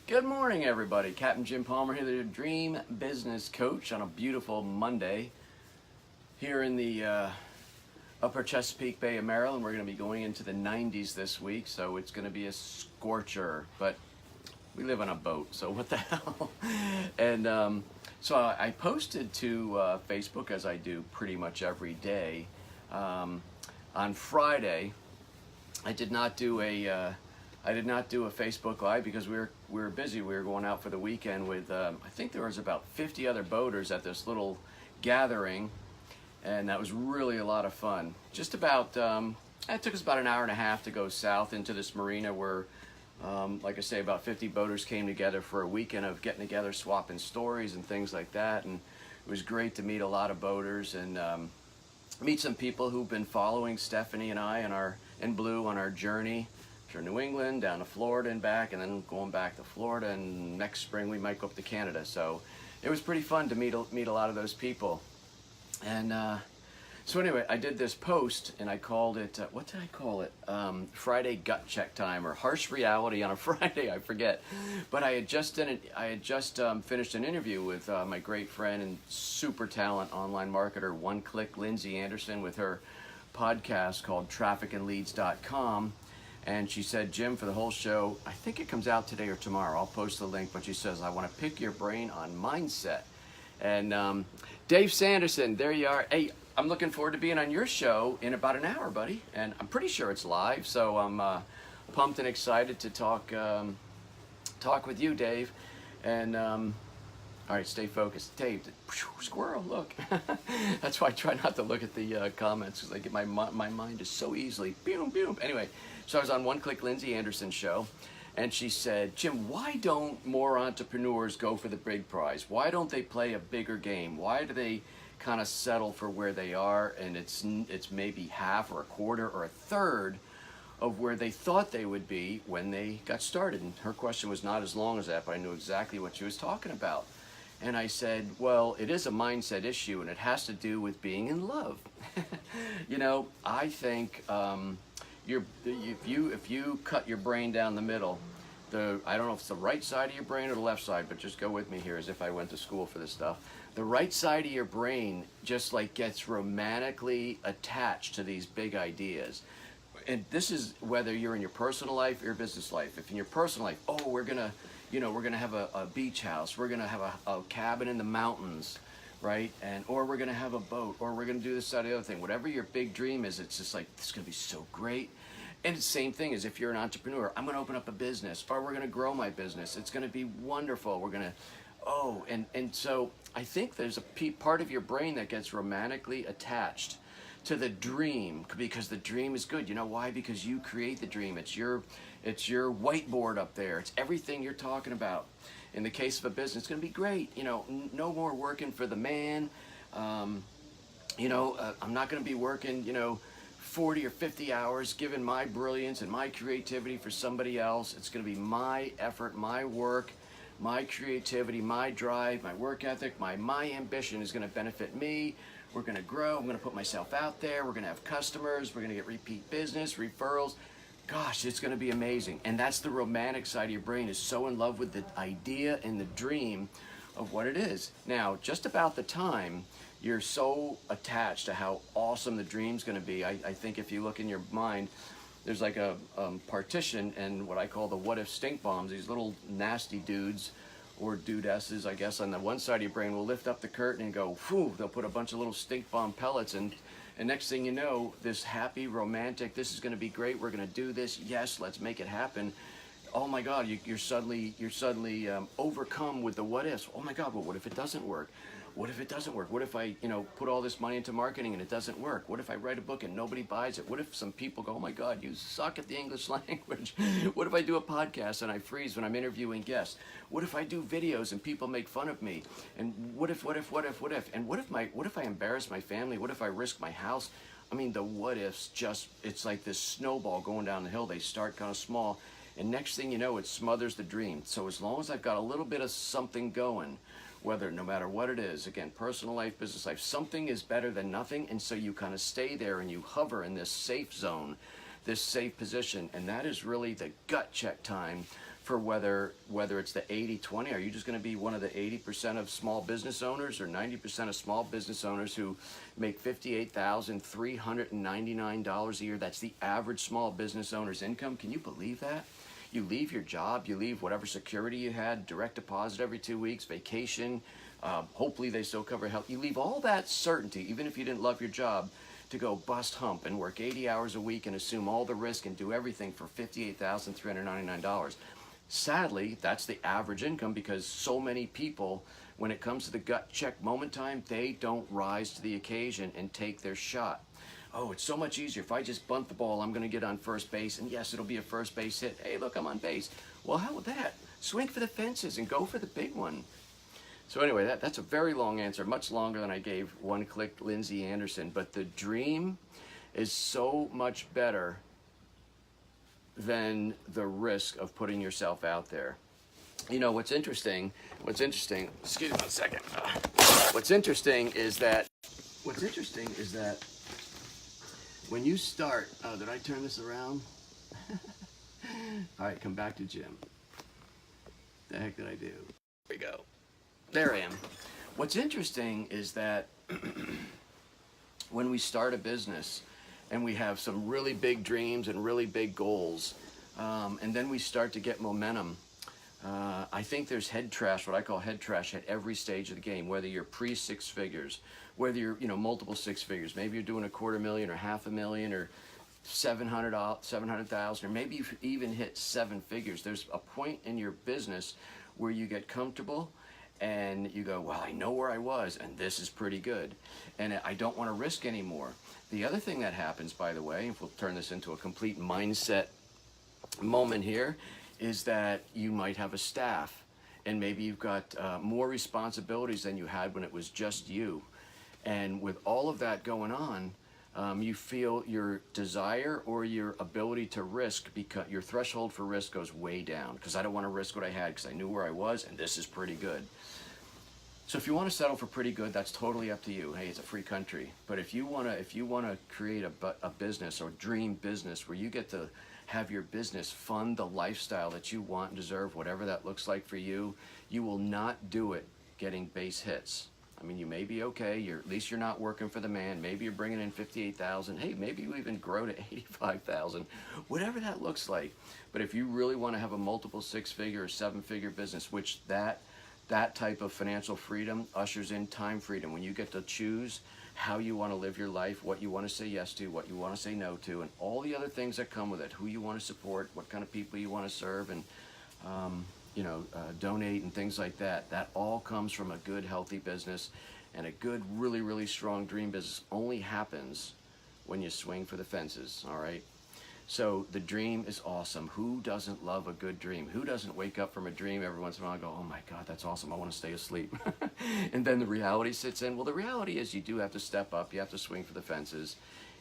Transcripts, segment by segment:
Good morning, everybody. Captain Jim Palmer here, the Dream Business Coach, on a beautiful Monday here in the upper Chesapeake Bay of Maryland. We're going to be going into the 90s this week, so it's going to be a scorcher, but we live on a boat, so what the hell? And so I posted to Facebook, as I do pretty much every day. On Friday, I did not do a Facebook Live because we were busy. We were going out for the weekend with I think there was about 50 other boaters at this little gathering, and that was really a lot of fun. Just about it took us about an hour and a half to go south into this marina where, like I say, about 50 boaters came together for a weekend of getting together, swapping stories and things like that. And it was great to meet a lot of boaters and meet some people who've been following Stephanie and I and Blue on our journey from New England down to Florida and back, and then going back to Florida, and next spring we might go up to Canada. So it was pretty fun to meet a lot of those people. And so anyway, I did this post and I called it, what did I call it? Friday gut check time, or harsh reality on a Friday, I forget. But I had just finished an interview with my great friend and super talent online marketer, One Click Lindsay Anderson, with her podcast called trafficandleads.com. And she said, Jim, for the whole show, I think it comes out today or tomorrow, I'll post the link, but she says, I want to pick your brain on mindset. And Dave Sanderson, there you are. Hey, I'm looking forward to being on your show in about an hour, buddy. And I'm pretty sure it's live, so I'm pumped and excited to talk with you, Dave. And all right, stay focused. Dave, squirrel, look. That's why I try not to look at the comments, because I get my mind is so easily, boom, boom. Anyway, so I was on One Click Lindsay Anderson's show, and she said, Jim, why don't more entrepreneurs go for the big prize? Why don't they play a bigger game? Why do they kind of settle for where they are, and it's maybe half or a quarter or a third of where they thought they would be when they got started? And her question was not as long as that, but I knew exactly what she was talking about. And I said, well, it is a mindset issue, and it has to do with being in love. You know, I think if you cut your brain down the middle, I don't know if it's the right side of your brain or the left side, but just go with me here as if I went to school for this stuff. The right side of your brain just like gets romantically attached to these big ideas. And this is whether you're in your personal life or your business life. If in your personal life, oh, we're gonna have a beach house, we're gonna have a cabin in the mountains, right? Or we're gonna have a boat, or we're gonna do this, that, the other thing. Whatever your big dream is, it's just like, this is gonna be so great. And it's the same thing as if you're an entrepreneur. I'm gonna open up a business, or we're gonna grow my business. It's gonna be wonderful. We're gonna, and so I think there's a part of your brain that gets romantically attached to the dream, because the dream is good. You know why? Because you create the dream. It's your whiteboard up there. It's everything you're talking about. In the case of a business, it's going to be great. You know, no more working for the man. I'm not going to be working, 40 or 50 hours, giving my brilliance and my creativity for somebody else. It's going to be my effort, my work, my creativity, my drive, my work ethic, my ambition is going to benefit me. We're going to grow. I'm going to put myself out there. We're going to have customers. We're going to get repeat business, referrals. Gosh, it's going to be amazing. And that's the romantic side of your brain, is so in love with the idea and the dream of what it is. Now, just about the time you're so attached to how awesome the dream's going to be, I think if you look in your mind, there's like a partition and what I call the what if stink bombs, these little nasty dudes or dudesses, I guess, on the one side of your brain will lift up the curtain and go, whew, they'll put a bunch of little stink bomb pellets, and next thing you know, this happy, romantic, this is going to be great, we're going to do this, yes, let's make it happen. Oh my God, you're suddenly overcome with the what ifs. Oh my God, well, what if it doesn't work? What if it doesn't work? What if I, put all this money into marketing and it doesn't work? What if I write a book and nobody buys it? What if some people go, oh my God, you suck at the English language? What if I do a podcast and I freeze when I'm interviewing guests? What if I do videos and people make fun of me? And what if? And what if I embarrass my family? What if I risk my house? I mean, the what ifs it's like this snowball going down the hill. They start kind of small, and next thing you know, it smothers the dream. So as long as I've got a little bit of something going, no matter what it is, again, personal life, business life, something is better than nothing. And so you kind of stay there and you hover in this safe zone, this safe position. And that is really the gut check time for whether it's the 80-20. Are you just going to be one of the 80% of small business owners, or 90% of small business owners who make $58,399 a year? That's the average small business owner's income. Can you believe that? You leave your job, you leave whatever security you had, direct deposit every 2 weeks, vacation, hopefully they still cover health. You leave all that certainty, even if you didn't love your job, to go bust hump and work 80 hours a week and assume all the risk and do everything for $58,399. Sadly, that's the average income, because so many people, when it comes to the gut check moment time, they don't rise to the occasion and take their shot. Oh, it's so much easier. If I just bunt the ball, I'm going to get on first base, and yes, it'll be a first base hit. Hey, look, I'm on base. Well, how about that? Swing for the fences and go for the big one. So anyway, that's a very long answer, much longer than I gave one-click Lindsay Anderson. But the dream is so much better than the risk of putting yourself out there. You know, what's interesting, excuse me 1 second. What's interesting is that when you start, oh, did I turn this around? All right, come back to Jim. The heck did I do? There we go. There I am. What's interesting is that when we start a business and we have some really big dreams and really big goals, and then we start to get momentum, I think there's head trash, what I call head trash, at every stage of the game, whether you're pre-6 figures, whether you're, multiple 6 figures, maybe you're doing $250,000 or $500,000 or 700,000, or maybe you've even hit 7 figures. There's a point in your business where you get comfortable and you go, well, I know where I was, and this is pretty good, and I don't want to risk anymore. The other thing that happens, by the way, if we'll turn this into a complete mindset moment here, is that you might have a staff, and maybe you've got more responsibilities than you had when it was just you. And with all of that going on, you feel your desire or your ability to risk, because your threshold for risk goes way down, because I don't want to risk what I had because I knew where I was, and this is pretty good. So if you want to settle for pretty good, that's totally up to you. Hey, it's a free country. But if you want to create a business or dream business where you get to have your business fund the lifestyle that you want and deserve, whatever that looks like for you, you will not do it getting base hits. I mean, you may be okay. At least you're not working for the man. Maybe you're bringing in 58,000. Hey, maybe you even grow to 85,000. Whatever that looks like. But if you really want to have a multiple 6-figure or 7-figure business, which that type of financial freedom ushers in time freedom, when you get to choose how you want to live your life, what you want to say yes to, what you want to say no to, and all the other things that come with it, who you want to support, what kind of people you want to serve, and donate and things like that. That all comes from a good, healthy business, and a good, really, really strong dream business only happens when you swing for the fences, all right? So the dream is awesome. Who doesn't love a good dream? Who doesn't wake up from a dream every once in a while and go, oh my God, that's awesome, I want to stay asleep. And then the reality sits in. Well, the reality is you do have to step up. You have to swing for the fences.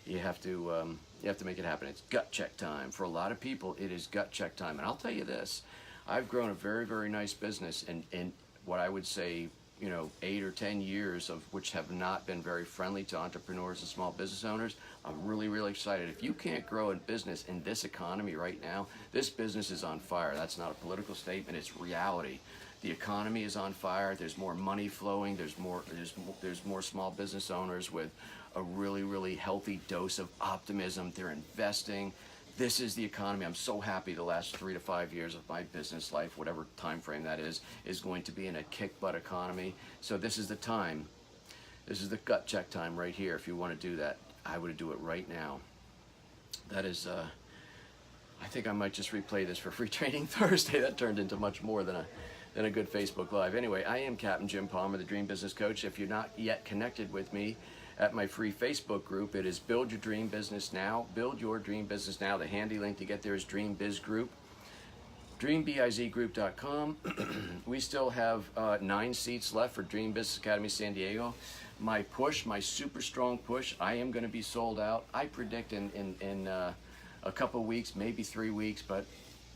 You have to make it happen. It's gut check time. For a lot of people, it is gut check time. And I'll tell you this, I've grown a very, very nice business in what I would say, 8 or 10 years, of which have not been very friendly to entrepreneurs and small business owners. I'm really, really excited. If you can't grow a business in this economy right now, this business is on fire. That's not a political statement, it's reality. The economy is on fire. There's more money flowing. There's more small business owners with a really, really healthy dose of optimism. They're investing. This is the economy. I'm so happy the last 3 to 5 years of my business life, whatever time frame that is going to be in a kick-butt economy. So this is the time. This is the gut check time right here. If you want to do that, I would do it right now. That is, I think I might just replay this for Free Training Thursday. That turned into much more than a good Facebook Live. Anyway, I am Captain Jim Palmer, the Dream Business Coach. If you're not yet connected with me at my free Facebook group, it is Build Your Dream Business Now. Build Your Dream Business Now. The handy link to get there is Dream Biz Group. DreamBizGroup.com. We still have 9 seats left for Dream Business Academy San Diego. My push, my super strong push, I am going to be sold out. I predict in a couple weeks, maybe 3 weeks, but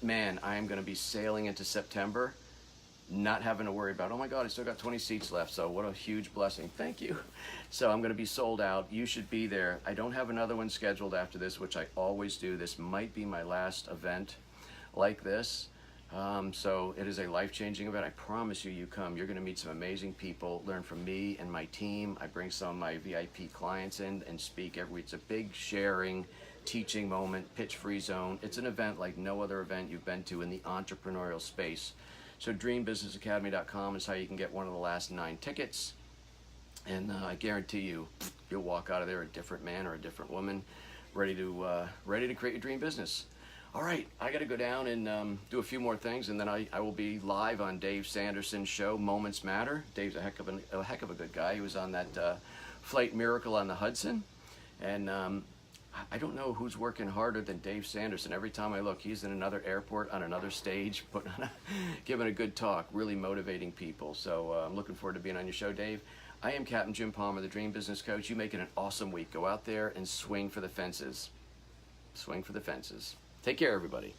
man, I am going to be sailing into September, not having to worry about, oh my God, I still got 20 seats left. So what a huge blessing. Thank you. So I'm going to be sold out. You should be there. I don't have another one scheduled after this, which I always do. This might be my last event like this. So it is a life-changing event. I promise you, you come. You're going to meet some amazing people, learn from me and my team. I bring some of my VIP clients in and speak every week. It's a big sharing, teaching moment, pitch-free zone. It's an event like no other event you've been to in the entrepreneurial space. So dreambusinessacademy.com is how you can get one of the last 9 tickets. And I guarantee you, you'll walk out of there a different man or a different woman, ready to create your dream business. All right, I got to go down and do a few more things, and then I will be live on Dave Sanderson's show, Moments Matter. Dave's a heck of a good guy. He was on that Flight Miracle on the Hudson, and I don't know who's working harder than Dave Sanderson. Every time I look, he's in another airport on another stage, giving a good talk, really motivating people. So I'm looking forward to being on your show, Dave. I am Captain Jim Palmer, the Dream Business Coach. You make it an awesome week. Go out there and swing for the fences. Swing for the fences. Take care, everybody.